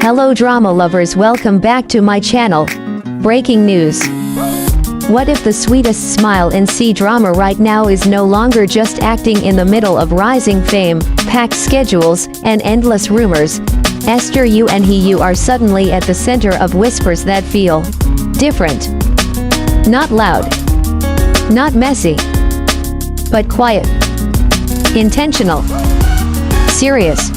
Hello drama lovers, welcome back to my channel. Breaking news. What if the sweetest smile in C-drama right now is no longer just acting in the middle of rising fame, packed schedules, and endless rumors? Esther Yu and He are suddenly at the center of whispers that feel different. Not loud. Not messy. But quiet. Intentional. Serious.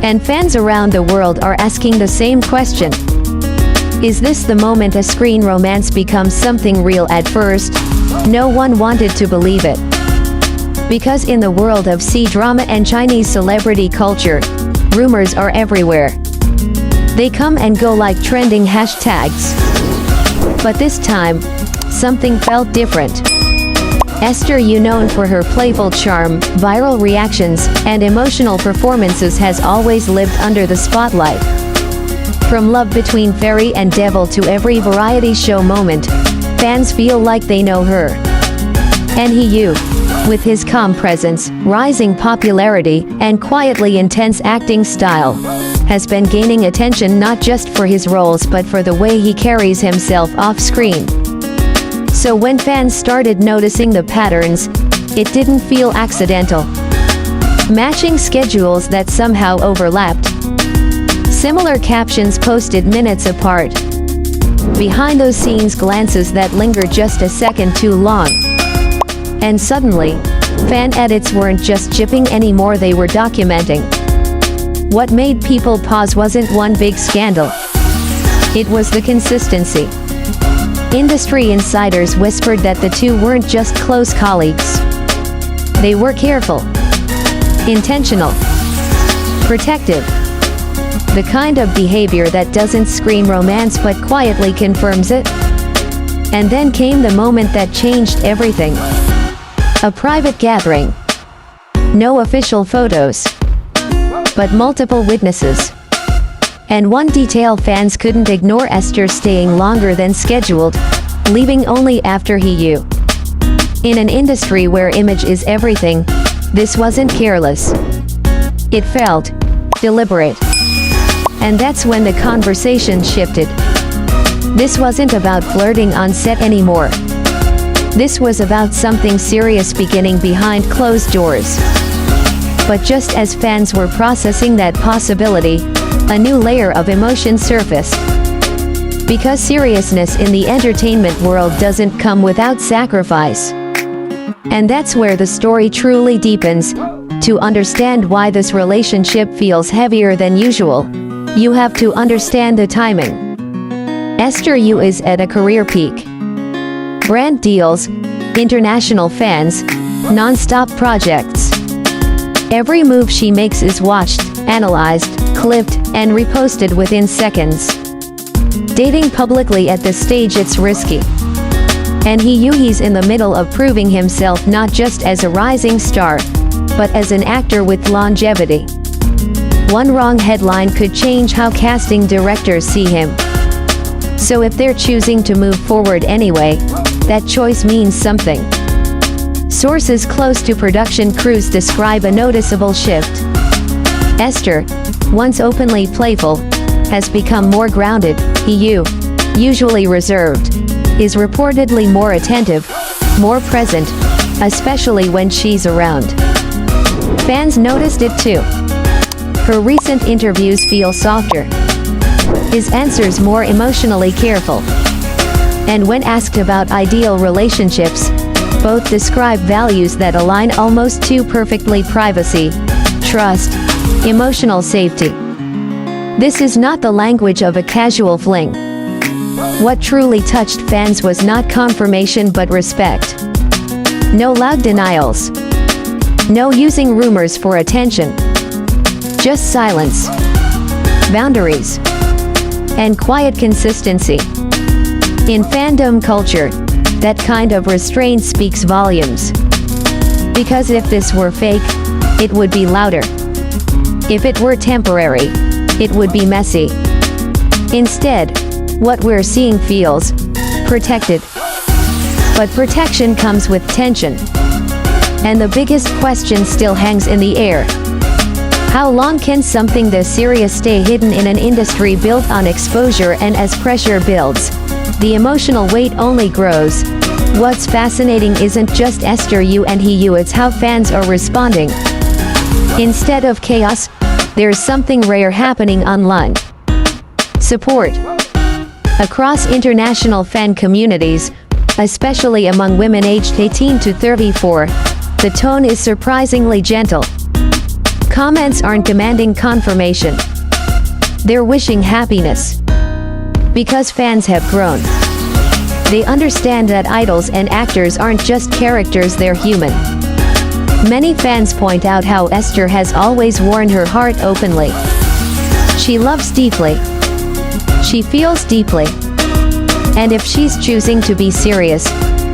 And fans around the world are asking the same question. Is this the moment a screen romance becomes something real? At first, no one wanted to believe it. Because in the world of C-drama and Chinese celebrity culture, rumors are everywhere. They come and go like trending hashtags. But this time, something felt different. Esther Yu, known for her playful charm, viral reactions, and emotional performances, has always lived under the spotlight. From Love Between Fairy and Devil to every variety show moment, fans feel like they know her. And He, with his calm presence, rising popularity, and quietly intense acting style, has been gaining attention not just for his roles but for the way he carries himself off-screen. So when fans started noticing the patterns, it didn't feel accidental. Matching schedules that somehow overlapped. Similar captions posted minutes apart. Behind those scenes glances that lingered just a second too long. And suddenly, fan edits weren't just chipping anymore, they were documenting. What made people pause wasn't one big scandal. It was the consistency. Industry insiders whispered that the two weren't just close colleagues. They were careful, intentional, protective. The kind of behavior that doesn't scream romance but quietly confirms it. And then came the moment that changed everything. A private gathering. No official photos, but multiple witnesses. And one detail fans couldn't ignore: Esther staying longer than scheduled, leaving only after He. In an industry where image is everything, this wasn't careless. It felt deliberate. And that's when the conversation shifted. This wasn't about flirting on set anymore. This was about something serious beginning behind closed doors. But just as fans were processing that possibility, a new layer of emotion surfaced. Because seriousness in the entertainment world doesn't come without sacrifice. And that's where the story truly deepens. To understand why this relationship feels heavier than usual, you have to understand the timing. Esther Yu is at a career peak. Brand deals, international fans, non-stop projects. Every move she makes is watched, analyzed, clipped, and reposted within seconds. Dating publicly at this stage, it's risky. And he's in the middle of proving himself not just as a rising star, but as an actor with longevity. One wrong headline could change how casting directors see him. So if they're choosing to move forward anyway, that choice means something. Sources close to production crews describe a noticeable shift. Esther, once openly playful, has become more grounded. He, usually reserved, is reportedly more attentive, more present, especially when she's around. Fans noticed it too. Her recent interviews feel softer. His answers more emotionally careful. And when asked about ideal relationships, both describe values that align almost too perfectly: privacy, trust, emotional safety. This is not the language of a casual fling. What truly touched fans was not confirmation but respect. No loud denials. No using rumors for attention. Just silence, boundaries, and quiet consistency. In fandom culture, that kind of restraint speaks volumes. Because if this were fake, it would be louder. If it were temporary, it would be messy. Instead, what we're seeing feels protected. But protection comes with tension. And the biggest question still hangs in the air. How long can something this serious stay hidden in an industry built on exposure, and as pressure builds, the emotional weight only grows? What's fascinating isn't just Esther and it's how fans are responding. Instead of chaos, there's something rare happening online. Support. Across international fan communities, especially among women aged 18 to 34, the tone is surprisingly gentle. Comments aren't demanding confirmation. They're wishing happiness. Because fans have grown. They understand that idols and actors aren't just characters, they're human. Many fans point out how Esther has always worn her heart openly. She loves deeply. She feels deeply. And if she's choosing to be serious,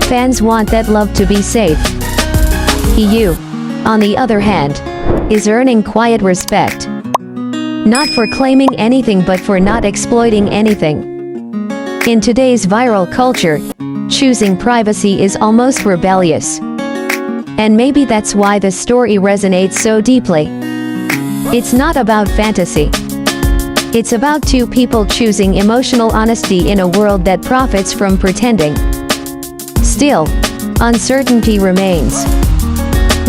fans want that love to be safe. He, on the other hand, is earning quiet respect. Not for claiming anything but for not exploiting anything. In today's viral culture, choosing privacy is almost rebellious. And maybe that's why the story resonates so deeply. It's not about fantasy. It's about two people choosing emotional honesty in a world that profits from pretending. Still, uncertainty remains.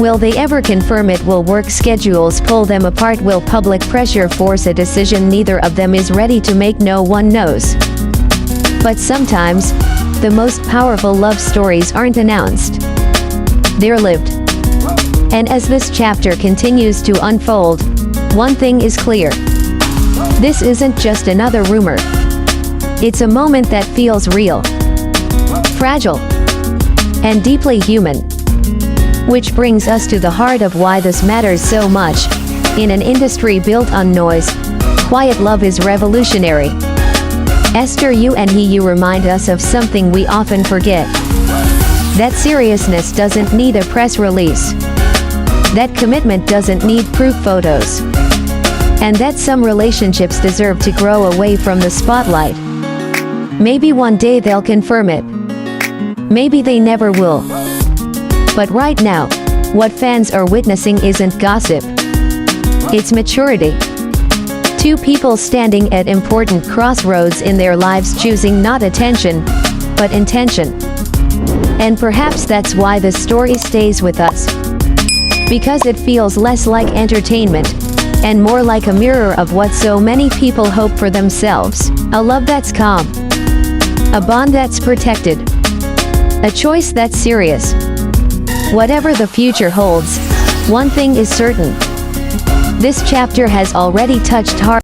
Will they ever confirm it? Will work schedules pull them apart? Will public pressure force a decision neither of them is ready to make? No one knows. But sometimes, the most powerful love stories aren't announced. They're lived. And as this chapter continues to unfold, one thing is clear. This isn't just another rumor. It's a moment that feels real, fragile, and deeply human. Which brings us to the heart of why this matters so much. In an industry built on noise, quiet love is revolutionary. Esther and he remind us of something we often forget. That seriousness doesn't need a press release. That commitment doesn't need proof photos. And that some relationships deserve to grow away from the spotlight. Maybe one day they'll confirm it. Maybe they never will. But right now, what fans are witnessing isn't gossip. It's maturity. Two people standing at important crossroads in their lives, choosing not attention, but intention. And perhaps that's why the story stays with us. Because it feels less like entertainment, and more like a mirror of what so many people hope for themselves. A love that's calm. A bond that's protected. A choice that's serious. Whatever the future holds, one thing is certain. This chapter has already touched hearts.